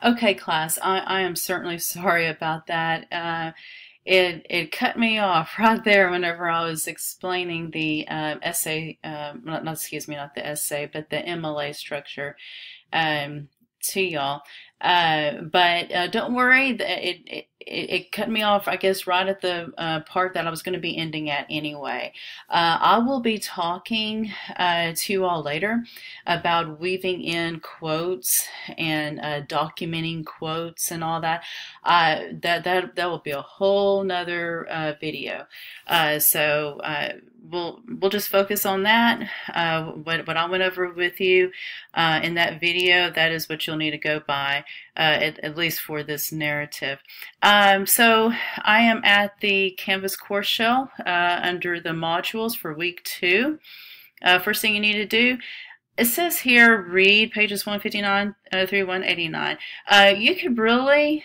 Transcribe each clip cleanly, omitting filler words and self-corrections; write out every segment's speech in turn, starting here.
Okay, class, I am certainly sorry about that. It cut me off right there whenever I was explaining the essay, excuse me, not the essay, but the MLA structure to y'all. But don't worry, it cut me off, I guess, right at the part that I was going to be ending at anyway. I will be talking to you all later about weaving in quotes and documenting quotes and all that. That will be a whole nother video. So we'll just focus on that. What I went over with you in that video, that is what you'll need to go by, at least for this narrative. So I am at the Canvas course shell under the modules for week 2. First thing you need to do, it says here, read pages 159 through 189. You could really,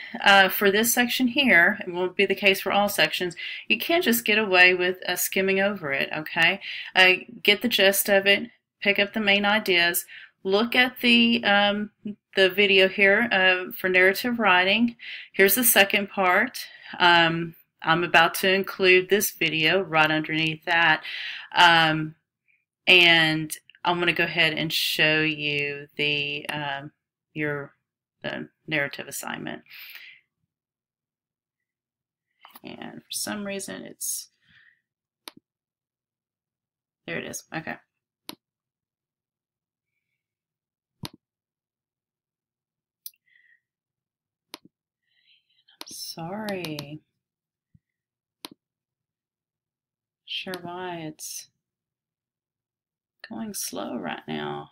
for this section here, it won't be the case for all sections, you can't just get away with skimming over it, okay? Get the gist of it, pick up the main ideas, look at the video here for narrative writing. Here's the second part. I'm about to include this video right underneath that. And I'm going to go ahead and show you the narrative assignment. And for some reason there it is. Okay. I'm sorry. Not sure why it's going slow right now.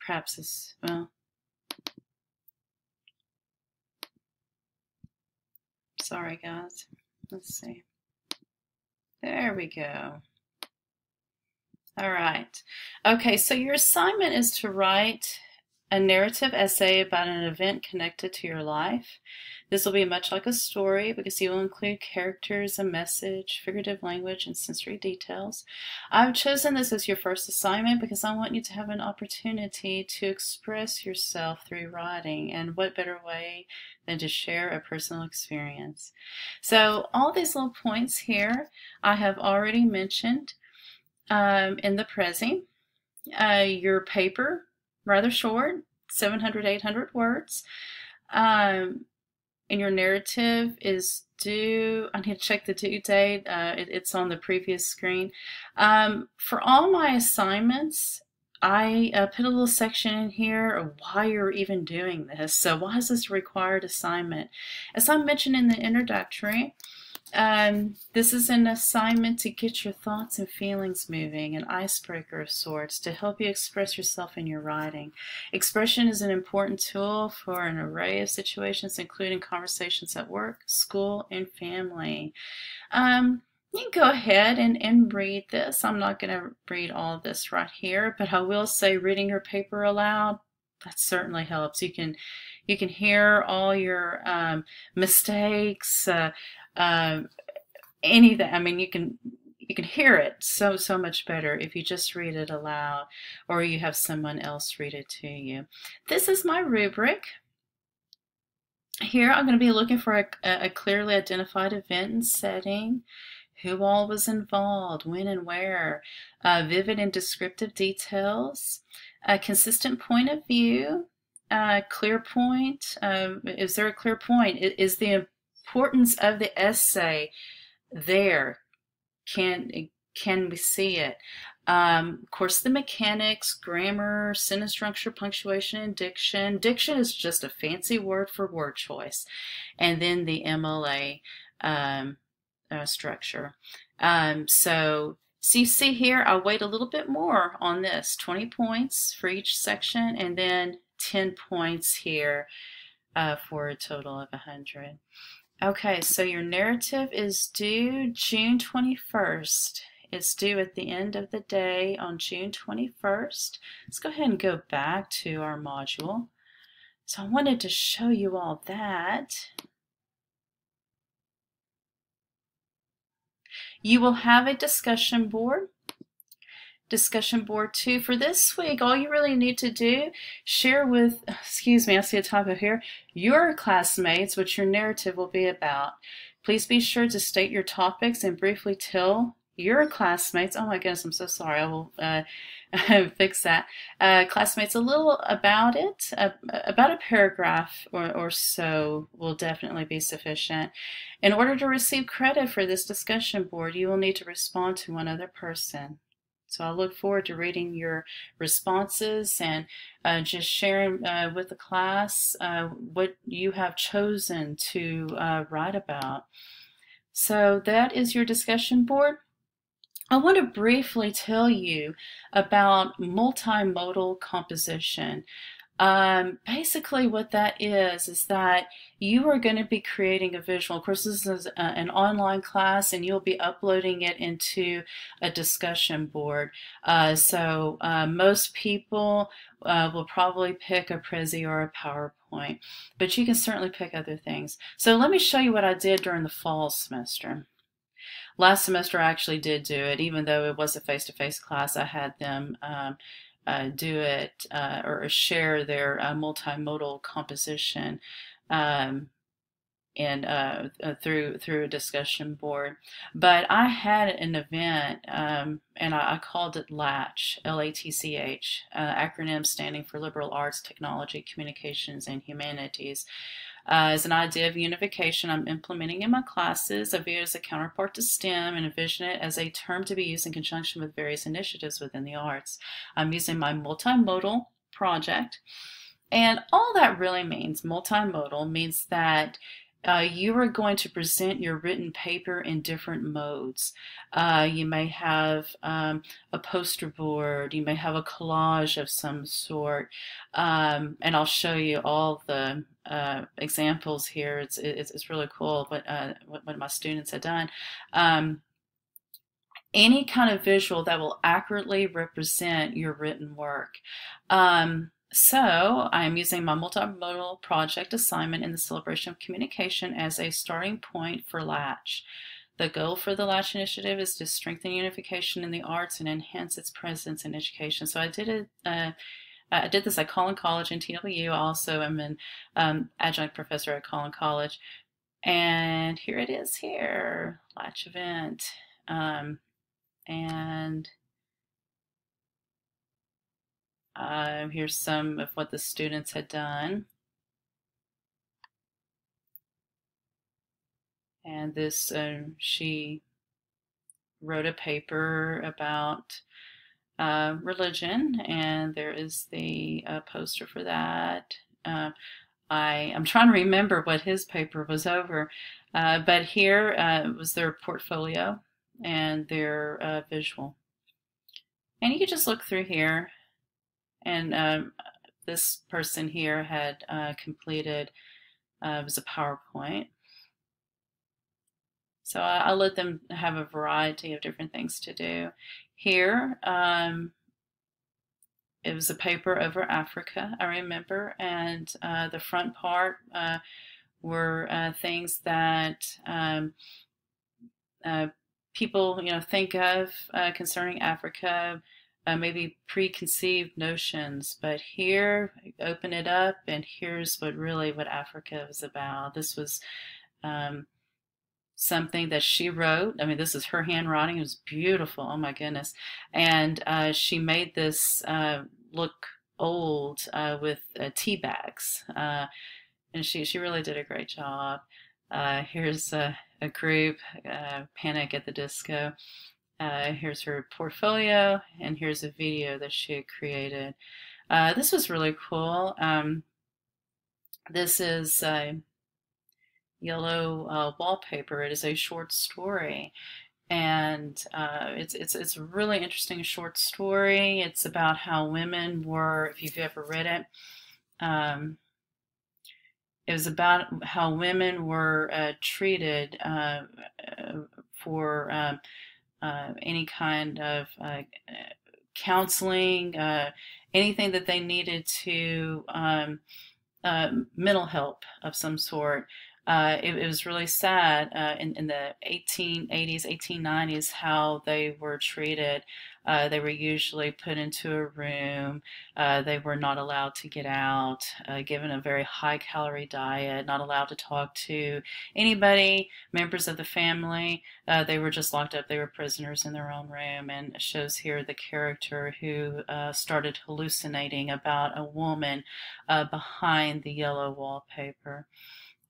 Perhaps it's, well, sorry guys. Let's see. There we go. All right. Okay, so your assignment is to write a narrative essay about an event connected to your life. This will be much like a story because you will include characters, a message, figurative language, and sensory details. I've chosen this as your first assignment because I want you to have an opportunity to express yourself through writing, and what better way than to share a personal experience. So all these little points here I have already mentioned in the Prezi. Your paper, rather short, 700, 800 words. And your narrative is due, I need to check the due date, it's on the previous screen. For all my assignments, I put a little section in here of why you're even doing this. So why is this a required assignment? As I mentioned in the introductory, this is an assignment to get your thoughts and feelings moving, an icebreaker of sorts to help you express yourself in your writing. Expression is an important tool for an array of situations, including conversations at work, school, and family. You can go ahead and read this. I'm not going to read all of this right here, but I will say reading your paper aloud, that certainly helps. You can hear all your mistakes, anything. I mean, you can hear it so much better if you just read it aloud or you have someone else read it to you. This is my rubric. Here I'm going to be looking for a clearly identified event and setting, who all was involved, when and where, vivid and descriptive details, a consistent point of view, clear point. Is there a clear point? Is the importance of the essay there? Can we see it? Of course, the mechanics, grammar, sentence structure, punctuation, and diction. Diction is just a fancy word for word choice. And then the MLA structure. So you see here, I'll wait a little bit more on this. 20 points for each section, and then 10 points here for a total of 100. Okay, so your narrative is due June 21st. It's due at the end of the day on June 21st. Let's go ahead and go back to our module. So I wanted to show you all that. You will have a discussion board. Discussion board 2. For this week, all you really need to do, share with, excuse me, I see a typo here, your classmates what your narrative will be about. Please be sure to state your topics and briefly tell your classmates, oh my goodness, I'm so sorry, I will fix that, classmates a little about it. About a paragraph or so will definitely be sufficient. In order to receive credit for this discussion board, you will need to respond to one other person. So I look forward to reading your responses and just sharing with the class what you have chosen to write about. So that is your discussion board. I want to briefly tell you about multimodal composition. Basically what that is that you are going to be creating a visual. Of course, this is an online class and you'll be uploading it into a discussion board. So most people will probably pick a Prezi or a PowerPoint, but you can certainly pick other things. So let me show you what I did during the fall semester. Last semester I actually did do it, even though it was a face-to-face class. I had them do it or share their multimodal composition and through a discussion board. But I had an event and I called it LATCH, L-A-T-C-H, acronym standing for Liberal Arts, Technology, Communications, and Humanities. As an idea of unification, I'm implementing in my classes. I view it as a counterpart to STEM and envision it as a term to be used in conjunction with various initiatives within the arts. I'm using my Multimodal Project. And all that really means, multimodal, means that you are going to present your written paper in different modes. You may have a poster board, you may have a collage of some sort, and I'll show you all the examples here. It's really cool what my students have done. Any kind of visual that will accurately represent your written work. So I am using my multimodal project assignment in the celebration of communication as a starting point for LATCH. The goal for the LATCH initiative is to strengthen unification in the arts and enhance its presence in education. So I did this at Collin College in TWU. I also am an adjunct professor at Collin College. And here it is here, LATCH event. Here's some of what the students had done. And this, she wrote a paper about religion, and there is the poster for that. I'm trying to remember what his paper was over, but here was their portfolio and their visual. And you can just look through here. And this person here had completed, it was a PowerPoint. So I let them have a variety of different things to do. Here, it was a paper over Africa, I remember, and the front part were things that people, think of concerning Africa. Maybe preconceived notions, but here, open it up, and here's what Africa was about. This was something that she wrote. I mean, this is her handwriting. It was beautiful. Oh my goodness! And she made this look old with tea bags, and she really did a great job. Here's a group, Panic at the Disco. Here's her portfolio, and here's a video that she had created. This was really cool. This is yellow wallpaper. It is a short story, and it's a really interesting short story. It's about how women were, if you've ever read it, it was about how women were treated for any kind of counseling, anything that they needed to mental help of some sort. It was really sad in the 1880s, 1890s, how they were treated. They were usually put into a room. They were not allowed to get out, given a very high calorie diet, not allowed to talk to anybody, members of the family. They were just locked up. They were prisoners in their own room. And it shows here the character who started hallucinating about a woman behind the yellow wallpaper.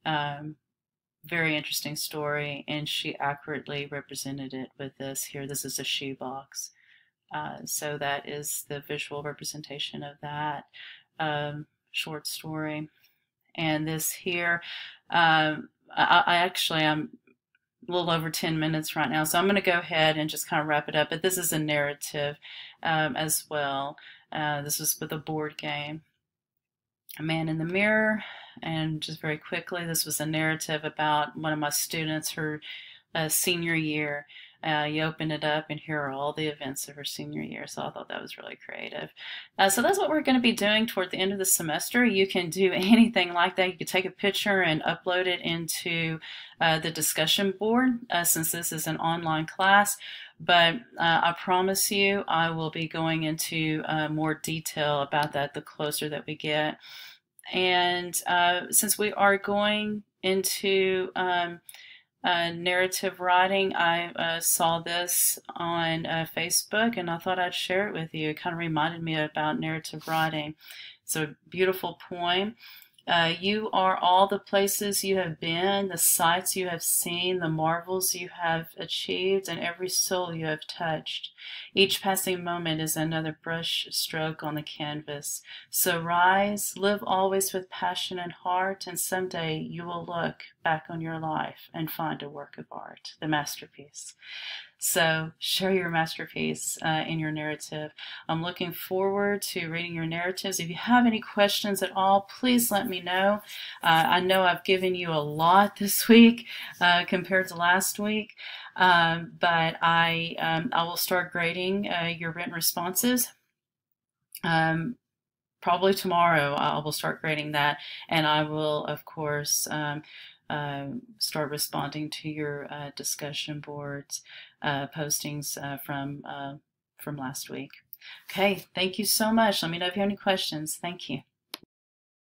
Um, Very interesting story, and she accurately represented it with this here. This is a shoebox. So that is the visual representation of that short story. And this here, I actually, I'm a little over 10 minutes right now, so I'm going to go ahead and just kind of wrap it up. But this is a narrative as well. This was with a board game. A Man in the Mirror, and just very quickly, this was a narrative about one of my students, her senior year. You open it up and here are all the events of her senior year. So I thought that was really creative. So that's what we're going to be doing toward the end of the semester. You can do anything like that. You can take a picture and upload it into the discussion board since this is an online class. But I promise you I will be going into more detail about that the closer that we get. And since we are going into narrative writing, I saw this on Facebook and I thought I'd share it with you. It kind of reminded me about narrative writing. It's a beautiful poem. You are all the places you have been, the sights you have seen, the marvels you have achieved, and every soul you have touched. Each passing moment is another brush stroke on the canvas. So rise, live always with passion and heart, and someday you will look back on your life and find a work of art, the masterpiece. So share your masterpiece in your narrative. I'm looking forward to reading your narratives. If you have any questions at all, please let me know. I know I've given you a lot this week compared to last week, but I will start grading your written responses. Probably tomorrow I will start grading that, and I will, of course, start responding to your discussion boards postings from last week. Okay, thank you so much. Let me know if you have any questions. Thank you.